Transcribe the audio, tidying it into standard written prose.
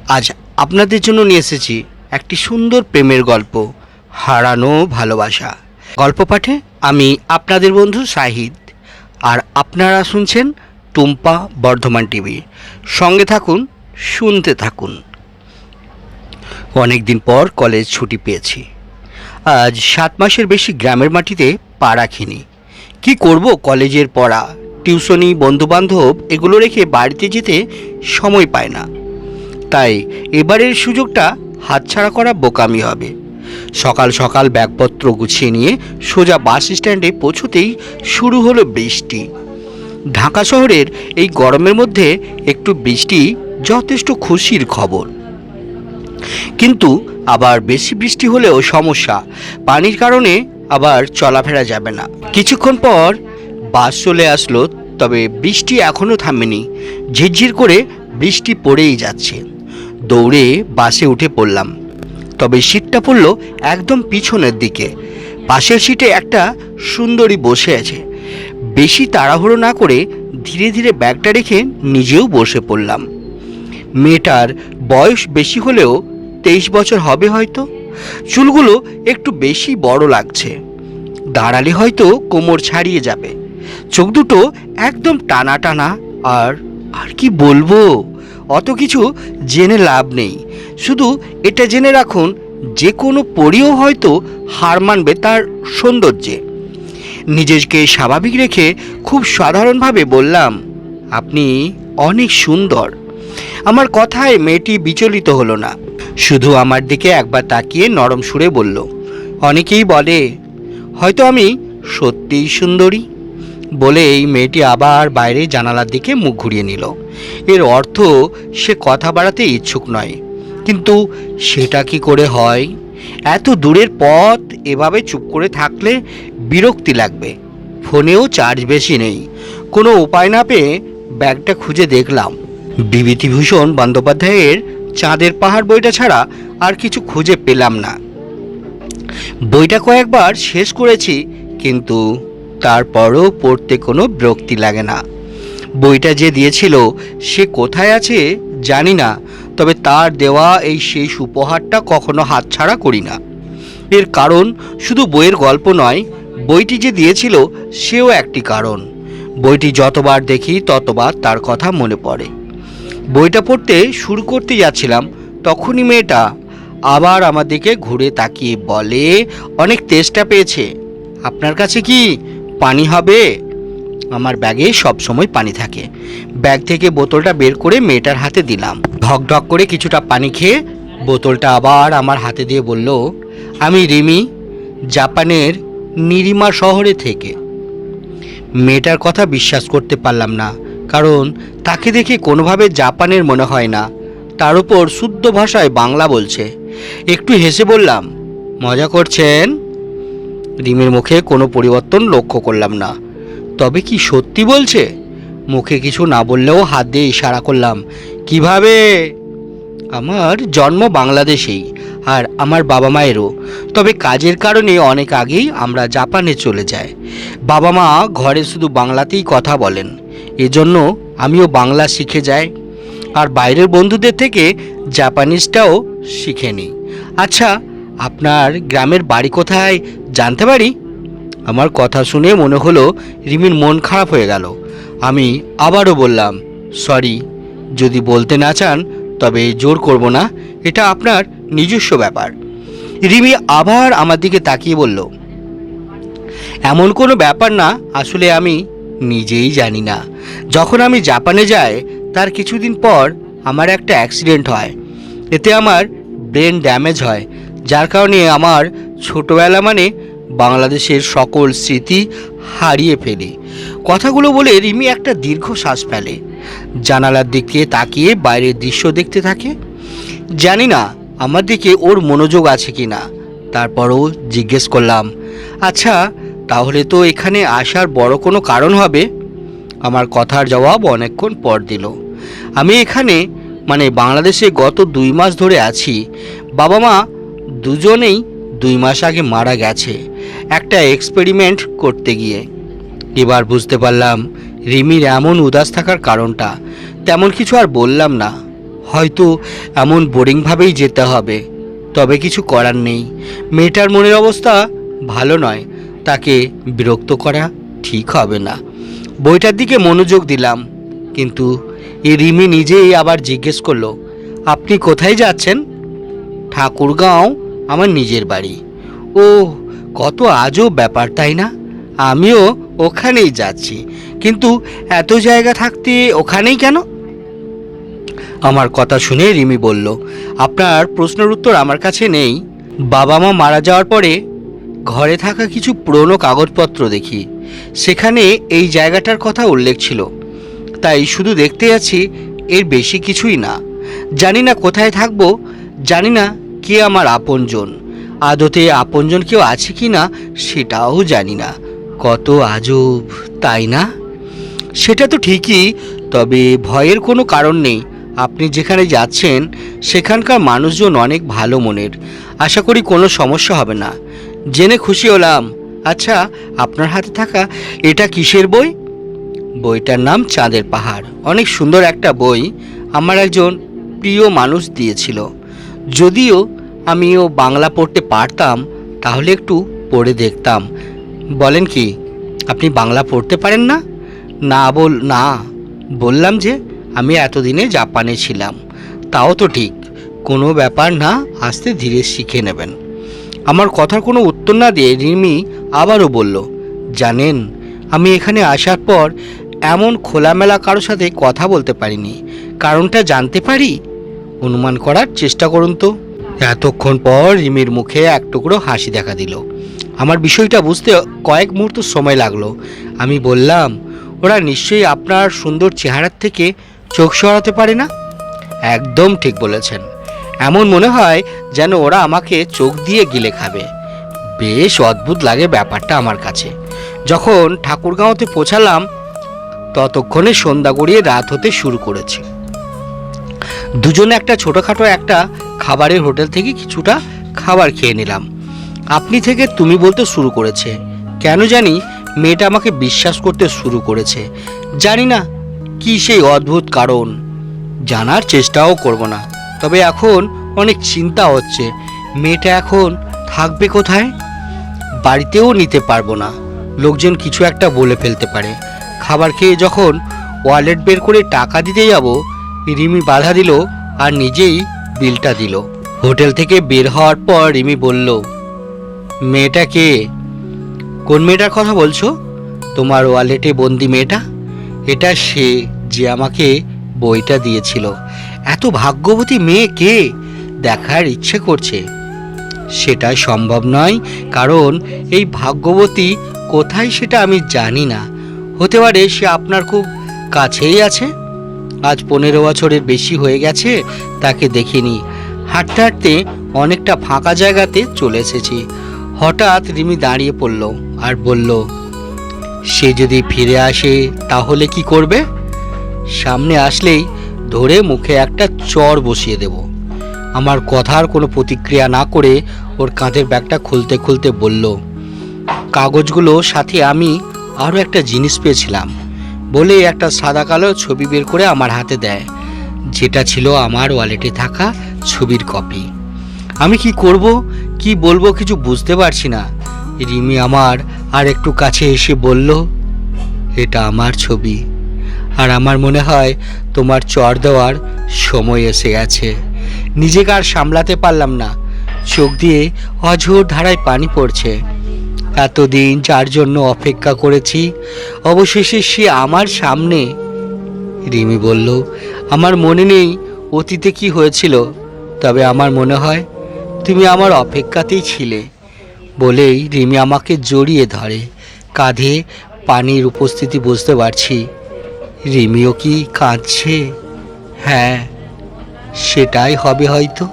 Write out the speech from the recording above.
আজ আপনাদের জন্য নিয়ে এসেছি একটি সুন্দর প্রেমের গল্প, হারানো ভালোবাসা। গল্প পাঠে আমি আপনাদের বন্ধু শাহিদ, আর আপনারা শুনছেন টুম্পা বর্ধমান টিভি। সঙ্গে থাকুন, শুনতে থাকুন। অনেক দিন পর কলেজ ছুটি পেয়েছি। আজ 7 মাসের বেশি গ্রামের মাটিতে পা রাখিনি। কী করব, কলেজের পড়া, টিউশনি, বন্ধুবান্ধব এগুলো রেখে বাড়িতে যেতে সময় পায় না। তাই এবারের সুযোগটা হাতছাড়া করা বোকামি হবে। সকাল সকাল ব্যাগপত্র গুছিয়ে নিয়ে সোজা বাস স্ট্যান্ডে পৌঁছতেই শুরু হলো বৃষ্টি। ঢাকা শহরের এই গরমের মধ্যে একটু বৃষ্টি যথেষ্ট খুশির খবর। কিন্তু আবার বেশি বৃষ্টি হলেও সমস্যা, পানির কারণে আবার চলাফেরা যাবে না। কিছুক্ষণ পর বাস চলে আসলো, তবে বৃষ্টি এখনও থামেনি। ঝিরঝির করে বৃষ্টি পড়েই যাচ্ছে। দৌড়ে বাসে উঠে পড়লাম, তবে সিটটা পড়ল একদম পিছনের দিকে। পাশের সিটে একটা সুন্দরী বসে আছে। বেশি তাড়াহুড়ো না করে ধীরে ধীরে ব্যাগটা রেখে নিজেও বসে পড়লাম। মেয়েটার বয়স বেশি হলেও 23 বছর হবে হয়তো। চুলগুলো একটু বেশি বড় লাগছে, দাঁড়ালে হয়তো কোমর ছাড়িয়ে যাবে। চোখ দুটো একদম টানা টানা। আর আর কি বলবো, অত কিছু জেনে লাভ নেই। শুধু এটা জেনে রাখুন, যে কোনো পরীও হয়তো হার মানবে তার সৌন্দর্যে। নিজেকে স্বাভাবিক রেখে খুব সাধারণভাবে বললাম, আপনি অনেক সুন্দর। আমার কথায় মেয়েটি বিচলিত হলো না, শুধু আমার দিকে একবার তাকিয়ে নরম সুরে বলল, অনেকেই বলে হয়তো আমি সত্যিই সুন্দরী। বলে এই মেয়েটি আবার বাইরে জানালার দিকে মুখ ঘুরিয়ে নিল। এর অর্থ সে কথা বাড়াতে ইচ্ছুক নয়। কিন্তু সেটা কি করে হয়? এত দূরের পথ এভাবে চুপ করে থাকলে বিরক্তি লাগবে। ফোনেও চার্জ বেশি নেই। কোনো উপায় না পেয়ে ব্যাগটা খুঁজে দেখলাম। বিভূতিভূষণ বন্দ্যোপাধ্যায়ের চাঁদের পাহাড় বইটা ছাড়া আর কিছু খুঁজে পেলাম না। বইটা কয়েকবার শেষ করেছি, কিন্তু তারপরও পড়তে কোনো বিরক্তি লাগে না। বইটা যে দিয়েছিল সে কোথায় আছে জানি না, তবে তার দেওয়া এই শেষ উপহারটা কখনো হাতছাড়া করি না। এর কারণ শুধু বইয়ের গল্প নয়, বইটি যে দিয়েছিল সেও একটি কারণ। বইটি যতবার দেখি ততবার তার কথা মনে পড়ে। বইটা পড়তে শুরু করতে যাচ্ছিলাম, তখনই মেয়েটা আবার আমার দিকে ঘুরে তাকিয়ে বলে, অনেক তেষ্টা পেয়েছে, আপনার কাছে কি পানি হবে? আমার ব্যাগে সবসময় পানি থাকে। ব্যাগ থেকে বোতলটা বের করে মেয়েটার হাতে দিলাম। ঢক ঢক করে কিছুটা পানি খেয়ে বোতলটা আবার আমার হাতে দিয়ে বলল, আমি রিমি, জাপানের নিরিমা শহরে থেকে। মেয়েটার কথা বিশ্বাস করতে পারলাম না, কারণ তাকে দেখে কোনোভাবে জাপানের মনে হয় না। তার উপর শুদ্ধ ভাষায় বাংলা বলছে। একটু হেসে বললাম, মজা করছেন? রিমির মুখে কোনো পরিবর্তন লক্ষ্য করলাম না। তবে কি সত্যি বলছে? মুখে কিছু না বললেও হাত দিয়ে ইশারা করলাম। কিভাবে? আমার জন্ম বাংলাদেশেই, আর আমার বাবা মায়েরও। তবে কাজের কারণে অনেক আগেই আমরা জাপানে চলে যাই। বাবা মা ঘরে শুধু বাংলাতেই কথা বলেন, এজন্য আমিও বাংলা শিখে যাই, আর বাইরের বন্ধুদের থেকে জাপানিজটাও শিখে নিই। আচ্ছা, আপনার গ্রামের বাড়ি কোথায় জানতে পারি? আমার কথা শুনে মনে হলো রিমির মন খারাপ হয়ে গেল। আমি আবারও বললাম, সরি, যদি বলতে না চান তবে জোর করব না, এটা আপনার নিজস্ব ব্যাপার। রিমি আবার আমার দিকে তাকিয়ে বলল, এমন কোনো ব্যাপার না, আসলে আমি নিজেই জানি না। যখন আমি জাপানে যাই তার কিছুদিন পর আমার একটা অ্যাক্সিডেন্ট হয়। এতে আমার ব্রেন ড্যামেজ হয়, যার কারণে আমার ছোটোবেলা মানে বাংলাদেশের সকল স্মৃতি হারিয়ে ফেলি। কথাগুলো বলে রিমি একটা দীর্ঘশ্বাস ফেলে। জানালার দিকে তাকিয়ে বাইরের দৃশ্য দেখতে থাকে। জানি না আমার দিকে ওর মনোযোগ আছে কি না। তারপরও জিজ্ঞেস করলাম, আচ্ছা, তাহলে তো এখানে আসার বড় কোনো কারণ হবে? আমার কথার জবাব অনেকক্ষণ পর দিল। আমি এখানে মানে বাংলাদেশে গত 2 মাস ধরে আছি। বাবা মা দুজনেই 2 মাস আগে মারা গেছে একটা এক্সপেরিমেন্ট করতে গিয়ে। এবার বুঝতে পারলাম রিমির এমন উদাস থাকার কারণটা। তেমন কিছু আর বললাম না। হয়তো এমন বোরিংভাবেই যেতে হবে। তবে কিছু করার নেই, মেয়েটার মনের অবস্থা ভালো নয়, তাকে বিরক্ত করা ঠিক হবে না। বইটার দিকে মনোযোগ দিলাম, কিন্তু এই রিমি নিজেই আবার জিজ্ঞেস করলো, আপনি কোথায় যাচ্ছেন? ঠাকুরগাঁও আমার নিজের বাড়ি। ও, কত আজব ব্যাপার তাই না? আমিও ওখানেই যাচ্ছি, কিন্তু এত জায়গা থাকতে ওখানেই কেন? আমার কথা শুনে রিমি বলল, আপনার প্রশ্নের উত্তর আমার কাছে নেই। বাবা মা মারা যাওয়ার পরে ঘরে থাকা কিছু পুরনো কাগজপত্র দেখি, সেখানে এই জায়গাটার কথা উল্লেখ ছিল, তাই শুধু দেখতে যাচ্ছি, এর বেশি কিছুই না। জানি না কোথায় থাকবো, জানি না কে আমার আপনজন, আদতে আপনজন কেউ আছে কি না সেটাও জানি না। কত আজব, তাই না? সেটা তো ঠিকই, তবে ভয়ের কোনো কারণ নেই। আপনি যেখানে যাচ্ছেন সেখানকার মানুষজন অনেক ভালো মনের, আশা করি কোনো সমস্যা হবে না। জেনে খুশি হলাম। আচ্ছা, আপনার হাতে থাকা এটা কিসের বই? বইটার নাম চাঁদের পাহাড়। অনেক সুন্দর একটা বই, আমার একজন প্রিয় মানুষ দিয়েছিল। যদিও আমিও বাংলা পড়তে পারতাম, তাহলে একটু পড়ে দেখতাম। বলেন কি, আপনি বাংলা পড়তে পারেন না? না, বললাম যে আমি এতদিনে জাপানে ছিলাম। তাও তো ঠিক, কোনো ব্যাপার না, আস্তে ধীরে শিখে নেবেন। আমার কথার কোনো উত্তর না দিয়ে রিমি আবারও বলল, জানেন, আমি এখানে আসার পর এমন খোলামেলা কারোর সাথে কথা বলতে পারিনি। কারণটা জানতে পারি? অনুমান করার চেষ্টা করুন তো। এতক্ষণ পর রিমির মুখে এক টুকরো হাসি দেখা দিল। আমার বিষয়টা বুঝতে কয়েক মুহূর্ত সময় লাগলো। আমি বললাম, ওরা নিশ্চয়ই আপনার সুন্দর চেহারার থেকে চোখ সরাতে পারে না। একদম ঠিক বলেছেন, এমন মনে হয় যেন ওরা আমাকে চোখ দিয়ে গিলে খাবে। বেশ অদ্ভুত লাগে ব্যাপারটা আমার কাছে। যখন ঠাকুরগাঁওতে পৌঁছালাম ততক্ষণে সন্ধ্যা গড়িয়ে রাত হতে শুরু করেছে। দুজনে একটা ছোটোখাটো একটা খাবারের হোটেল থেকে কিছুটা খাবার খেয়ে নিলাম। আপনি থেকে তুমি বলতে শুরু করেছে। কেন জানি মেয়েটা আমাকে বিশ্বাস করতে শুরু করেছে। জানি না কি সেই অদ্ভুত কারণ, জানার চেষ্টাও করব না। তবে এখন অনেক চিন্তা হচ্ছে, মেয়েটা এখন থাকবে কোথায়? বাড়িতেও নিতে পারবো না, লোকজন কিছু একটা বলে ফেলতে পারে। খাবার খেয়ে যখন ওয়ালেট বের করে টাকা দিতে যাব, রিমি বাধা দিল আর নিজেই বিলটা দিল। হোটেল থেকে বের হওয়ার পর রিমি বলল, মেয়েটা কে? কোন মেয়েটার কথা বলছো? তোমার ওয়ালেটে বন্দি মেয়েটা? এটা সে যে আমাকে বইটা দিয়েছিল। এত ভাগ্যবতী মেয়ে কে, দেখার ইচ্ছে করছে। সেটা সম্ভব নয়, কারণ এই ভাগ্যবতী কোথায় সেটা আমি জানি না। হতে পারে সে আপনার খুব কাছেই আছে। আজ 15 বছরের বেশি হয়ে গেছে তাকে দেখিনি। হাঁটতে হাঁটতে অনেকটা ফাঁকা জায়গাতে চলে এসেছি। হঠাৎ রিমি দাঁড়িয়ে পড়ল আর বলল, সে যদি ফিরে আসে তাহলে কি করবে? সামনে আসলেই ধরে মুখে একটা চড় বসিয়ে দেব। আমার কথার কোনো প্রতিক্রিয়া না করে ওর কাঁধের ব্যাগটা খুলতে খুলতে বলল, কাগজগুলো সাথে আমি আরও একটা জিনিস পেয়েছিলাম বলে একটা সাদা কালো ছবি বের করে আমার হাতে দেয়, যেটা ছিল আমার ওয়ালেটে থাকা ছবির কপি। আমি কি করব, কি বলবো কিছু বুঝতে পারছি না। রিমি আমার আর একটু কাছে এসে বলল, এটা আমার ছবি, আর আমার মনে হয় তোমার চড় দেওয়ার সময় এসে গেছে। নিজেকে আর সামলাতে পারলাম না, চোখ দিয়ে অঝোর ধারায় পানি পড়ছে। এতদিন যার জন্য অপেক্ষা করেছি, অবশেষে সে আমার সামনে। রিমি বলল, আমার মনে নেই অতীতে কি হয়েছিল, তবে আমার মনে হয় তুমি আমার অপেক্ষাতেই ছিলে। বলেই রিমি আমাকে জড়িয়ে ধরে। কাঁধে পানির উপস্থিতি বুঝতে পারছি। রিমিও কি কাঁদছে? হ্যাঁ, সেটাই হবে হয়তো।